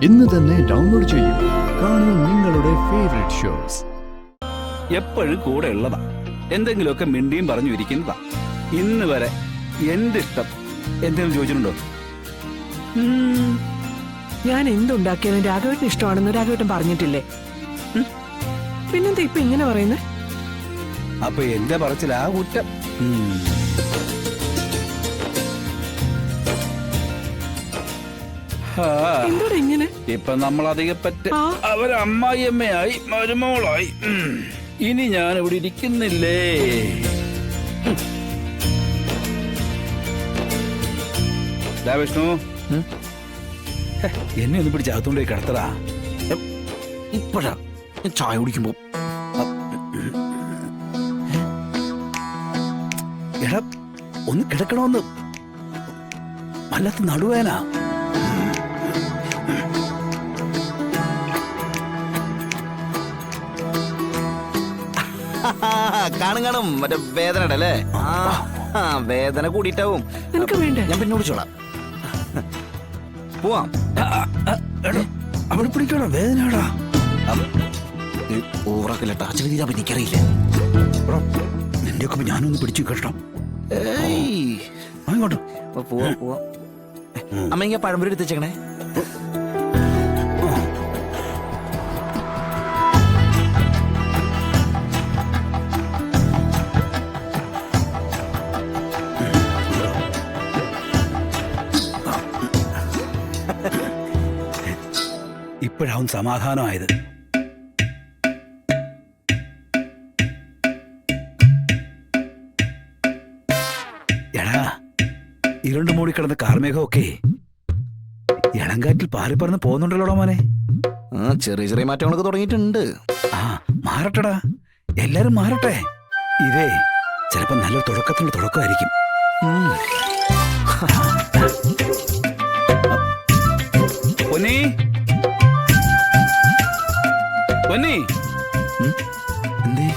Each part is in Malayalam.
ഇന്ന് തന്നെ ഡൗൺലോഡ് ചെയ്യൂ. കാണൂ നിങ്ങളുടെ ഫേവറേറ്റ് ഷോസ്. എപ്പോഴും കൂടെ ഉള്ളതാ, എന്തെങ്കിലുമൊക്കെ മിണ്ടിയും പറഞ്ഞു ഇരിക്കുന്നതാ. ഇന്ന് വരെ എന്റെ ഇഷ്ടം എന്തെങ്കിലും ചോദിച്ചിട്ടുണ്ടോ? ഞാൻ എന്തുണ്ടാക്കിയാലും രാഘവേട്ടന് ഇഷ്ടമാണെന്ന് രാഘവേട്ടൻ പറഞ്ഞിട്ടില്ലേ? പിന്നെന്താ ഇപ്പൊ ഇങ്ങനെ പറയുന്നേ? അപ്പൊ എന്റെ പറച്ചിലാ കുറ്റം. എന്തോടെ ഇങ്ങനെ? ഇപ്പൊ നമ്മൾ അധികപ്പറ്റ് അവരമ്മായിയമ്മയായി മരുമോളായി. ഇനി ഞാൻ ഇവിടെ ഇരിക്കുന്നില്ലേ? വിഷ്ണു, എന്നെ ഒന്ന് പിടിച്ച് അകത്തോണ്ട് പോയി കിടത്തടാ. ഇപ്പഴാ ചായ കുടിക്കുമ്പോ എടാ ഒന്ന് കിടക്കണമെന്ന് വല്ലാത്ത നടുവേന. കാണും മറ്റേ വേദന അല്ലേ? വേദന കൂടിയിട്ടാവും. നിനക്ക് വേണ്ട? ഞാൻ പിന്നെ വിളിച്ചോളാം. പോവാം. അവിടെ പിടിക്കണോ? വേദനയാടാ. ഓവറാക്കില്ലട്ടാ, അച്ഛന് തീരാ എനിക്കറിയില്ല. നിന്റെ ഒക്കെ ഞാനൊന്ന് പിടിച്ചു കേട്ടോ. അങ്ങോട്ട് പോവാ പോവാ. അമ്മ ഇങ്ങനെ പഴംപൊരി എടുത്തേക്കണേ. ഇപ്പോഴാവും സമാധാനമായത്. എടാ, ഇരുണ്ട് മൂടിക്കിടന്ന കാർമേഘമൊക്കെ ഇളങ്കാറ്റിൽ പാറിപ്പറന്ന് പോകുന്നുണ്ടല്ലോടാ മോനെ. ചെറിയ ചെറിയ മാറ്റങ്ങളൊക്കെ തുടങ്ങിയിട്ടുണ്ട്. മാറട്ടെടാ, എല്ലാരും മാറട്ടെ. ഇതേ ചിലപ്പോ നല്ലൊരു തുടക്കത്തിലുള്ള തുടക്കമായിരിക്കും. പൊന്നീ, പൊന്നീ, എന്തേ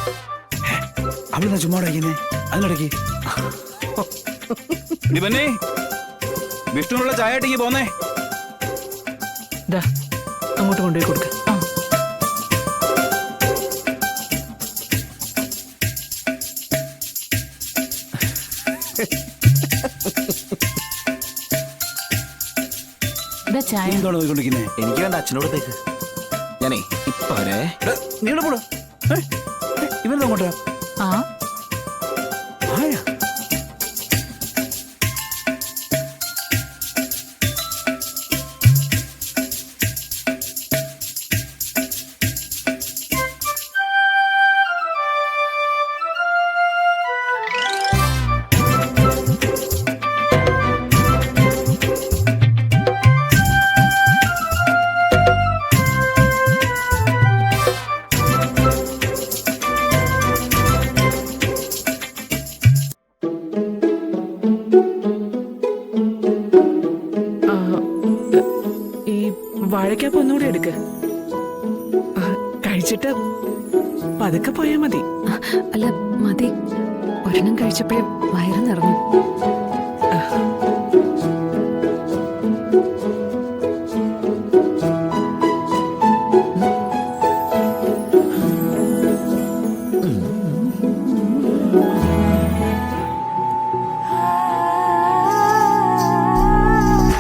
അവിടെ ചുമ്മാടയ്ക്കുന്നേ? അതിനിടയ്ക്ക് പൊന്നേ, വിഷ്ണുവിനുള്ള ചായ ഇട്ടേക്ക് പോന്നേ. അങ്ങോട്ട് കൊണ്ടുപോയി കൊടുക്ക. എന്താണ് നോക്കിക്കൊണ്ടിരിക്കുന്നേ? എനിക്ക് വേണ്ട, അച്ഛനോടത്തേക്ക്. ഞാനേ ഇപ്പൊ വരെ. നീടെ പോടാ. ഇവരുടെ അങ്ങോട്ടാ? വാഴയ്ക്കാപ്പ് ഒന്നുകൂടി എടുക്ക്. കഴിച്ചിട്ട് പതുക്കെ പോയാ മതി. അല്ല മതി, ഒരെണ്ണം കഴിച്ചപ്പോഴേ വയറ് നിറഞ്ഞു.